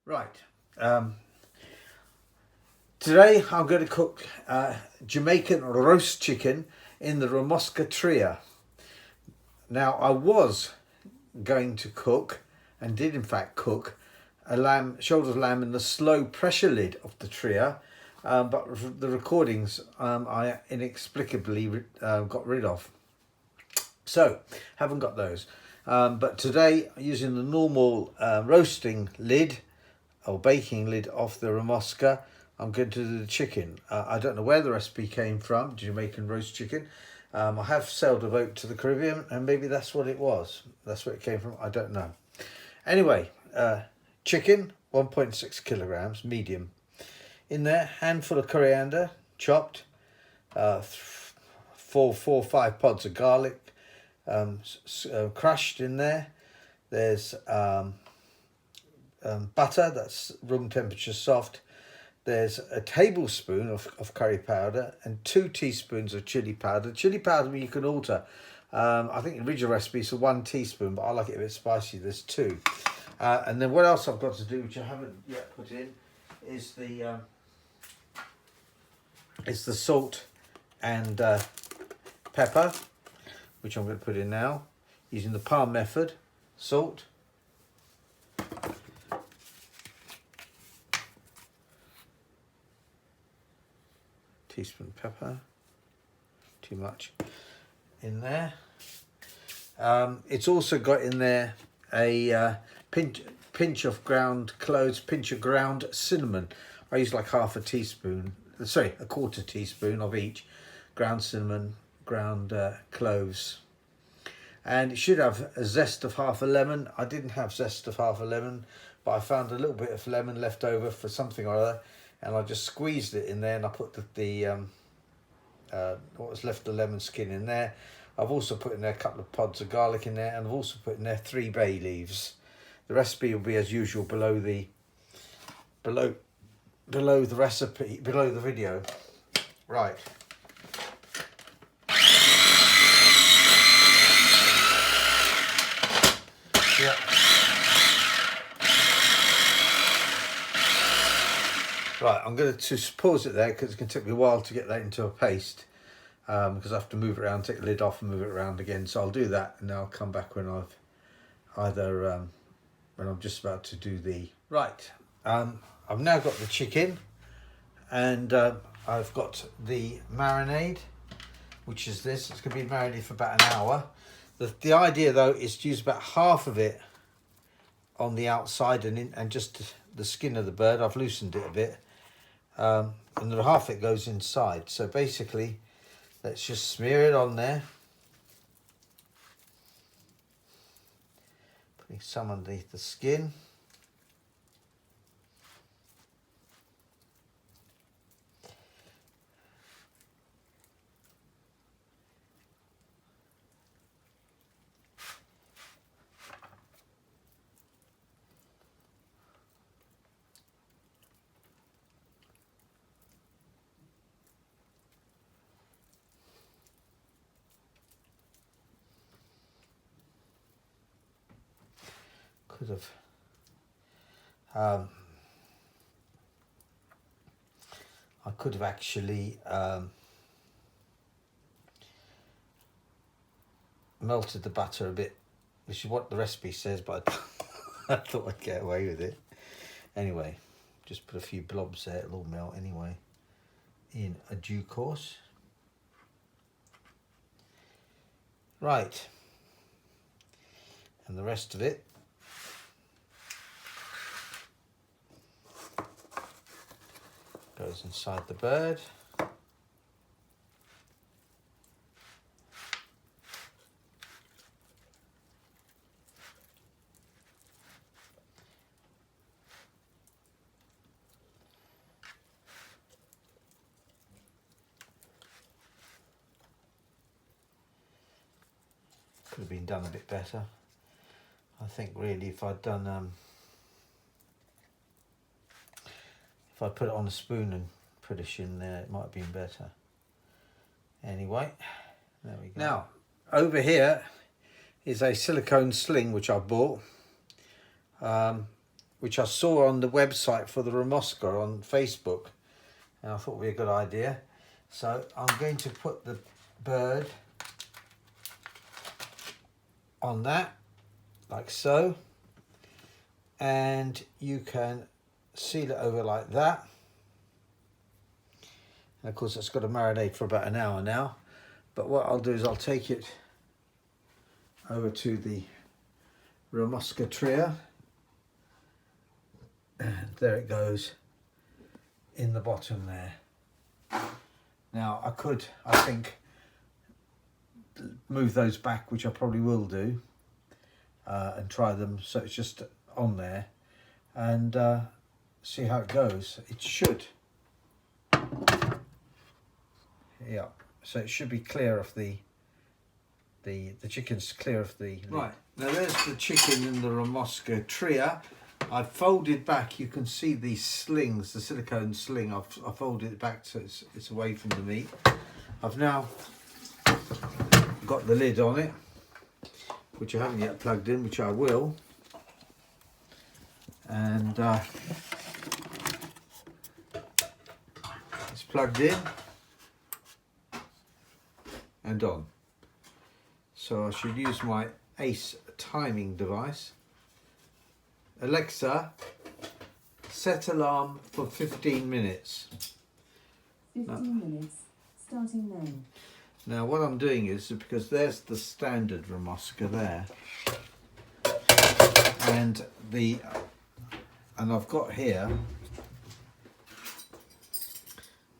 Right. Today I'm going to cook Jamaican roast chicken in the Remoska Tria. Now I was going to cook, and did in fact cook, a shoulder of lamb in the slow pressure lid of the Tria, but the recordings I inexplicably got rid of. So haven't got those. But today, using the normal roasting lid or baking lid off the Remoska, I'm going to do the chicken. I don't know where the recipe came from, Jamaican roast chicken. I have sailed a boat to the Caribbean, and maybe that's what it was. That's where it came from. I don't know. Anyway, chicken, 1.6 kilograms, medium. In there, handful of coriander, chopped. 5 pods of garlic, crushed in there. There's butter that's room temperature soft. There's a tablespoon of curry powder and 2 teaspoons of chili powder. Chili powder you can alter. I think the original recipe is 1 teaspoon, but I like it a bit spicy. There's 2. And then what else I've got to do, which I haven't yet put in, is the salt and pepper, which I'm going to put in now, using the palm method. Salt, teaspoon pepper, too much in there. It's also got in there a pinch of ground cloves, pinch of ground cinnamon. I use like half a teaspoon, sorry, a quarter teaspoon of each. Ground cinnamon, ground cloves. And it should have a zest of half a lemon. I didn't have zest of half a lemon, but I found a little bit of lemon left over for something or other, and I just squeezed it in there, and I put the what was left of the lemon skin in there. I've also put in there a couple of pods of garlic in there, and I've also put in there 3 bay leaves. The recipe will be as usual below the recipe, below the video. Right. Yeah. Right, I'm going to pause it there because it's going to take me a while to get that into a paste, because I have to move it around, take the lid off and move it around again. So I'll do that, and then I'll come back when I've either when I'm just about to do the right. I've now got the chicken, and I've got the marinade, which is this. It's going to be marinated for about an hour. The idea though is to use about half of it on the outside and just the skin of the bird. I've loosened it a bit, and the half of it goes inside. So basically, let's just smear it on there, putting some underneath the skin. I could have actually melted the butter a bit, which is what the recipe says, but I thought I'd get away with it. Anyway, just put a few blobs there, it'll all melt anyway in a due course. Right, and the rest of it goes inside the bird. Could have been done a bit better. I think really if I'd done if I put it on a spoon and put it in there, it might have been better. Anyway, there we go. Now, over here is a silicone sling which I bought. which I saw on the website for the Remoska on Facebook, and I thought it would be a good idea. So I'm going to put the bird on that, like so, and you can seal it over like that. And of course it's got to marinate for about an hour now, but what I'll do is I'll take it over to the Remoska Tria, and there it goes in the bottom there. Now I could, I think, move those back, which I probably will do, and try them so it's just on there, and see how it goes. It should, yeah, so it should be clear of the chicken's clear of the lid. Right, now there's the chicken in the Remoska Tria. I've folded back, you can see these slings, the silicone sling, I've folded it back so it's away from the meat. I've now got the lid on it, which I haven't yet plugged in, which I will. And it's plugged in and on. So I should use my ACE timing device. Alexa, set alarm for 15 minutes. 15 minutes, starting now. Now what I'm doing is, because there's the standard Remoska there, and I've got here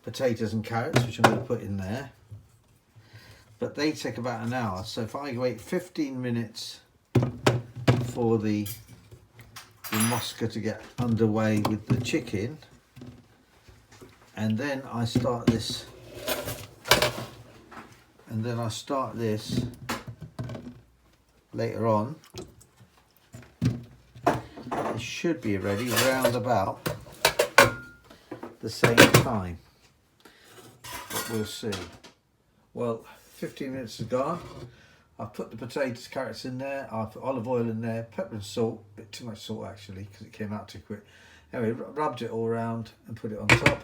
potatoes and carrots, which I'm going to put in there, but they take about an hour. So if I wait 15 minutes for the Remoska to get underway with the chicken, and then I start this, later on, it should be ready round about the same time, but we'll see. Well, 15 minutes has gone. I've put the potatoes, carrots in there, I've put olive oil in there, pepper and salt, a bit too much salt actually because it came out too quick. Anyway, rubbed it all around and put it on top,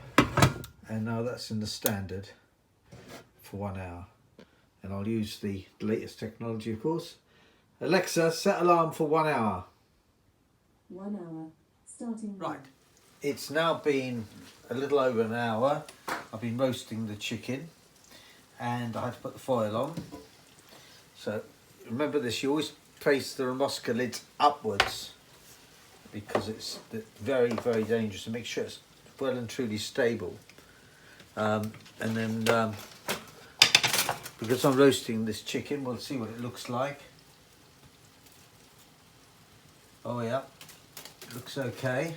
and now that's in the standard for 1 hour. And I'll use the latest technology, of course. Alexa, set alarm for 1 hour. 1 hour, starting now. Right, it's now been a little over an hour. I've been roasting the chicken, and I had to put the foil on. So remember this, you always place the Remoska lids upwards because it's very, very dangerous, and make sure it's well and truly stable. And then because I'm roasting this chicken, we'll see what it looks like. Oh yeah, it looks okay.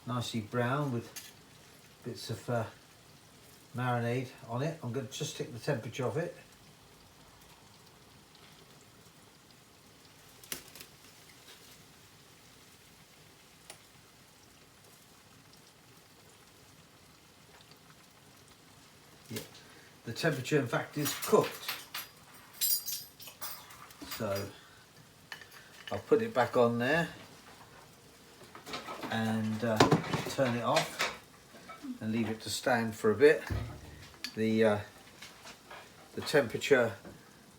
Nicely brown with bits of marinade on it. I'm going to just take the temperature of it. Yeah. The temperature in fact is cooked. So I'll put it back on there and turn it off and leave it to stand for a bit. The temperature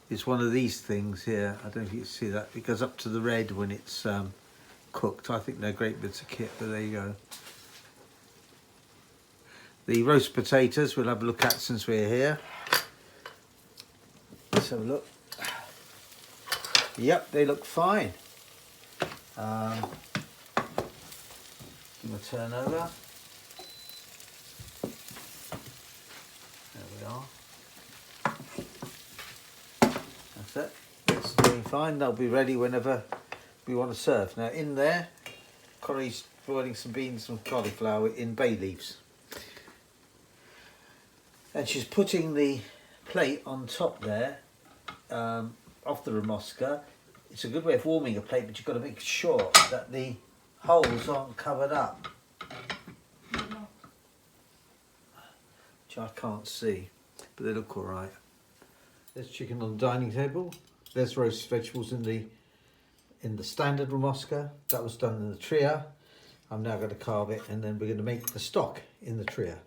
is one of these things here. I don't know if you can see that. It goes up to the red when it's cooked. I think they're great bits of kit, but there you go. The roast potatoes we'll have a look at since we're here. Let's have a look. Yep, they look fine. Give them a turn over. There we are. That's it. It's doing fine. They'll be ready whenever we want to serve. Now in there, Corrie's boiling some beans and cauliflower in bay leaves. And she's putting the plate on top there of the Remoska. It's a good way of warming a plate, but you've got to make sure that the holes aren't covered up, which I can't see, but they look all right. There's chicken on the dining table. There's roast vegetables in the standard Remoska. That was done in the Tria. I'm now going to carve it, and then we're going to make the stock in the Tria.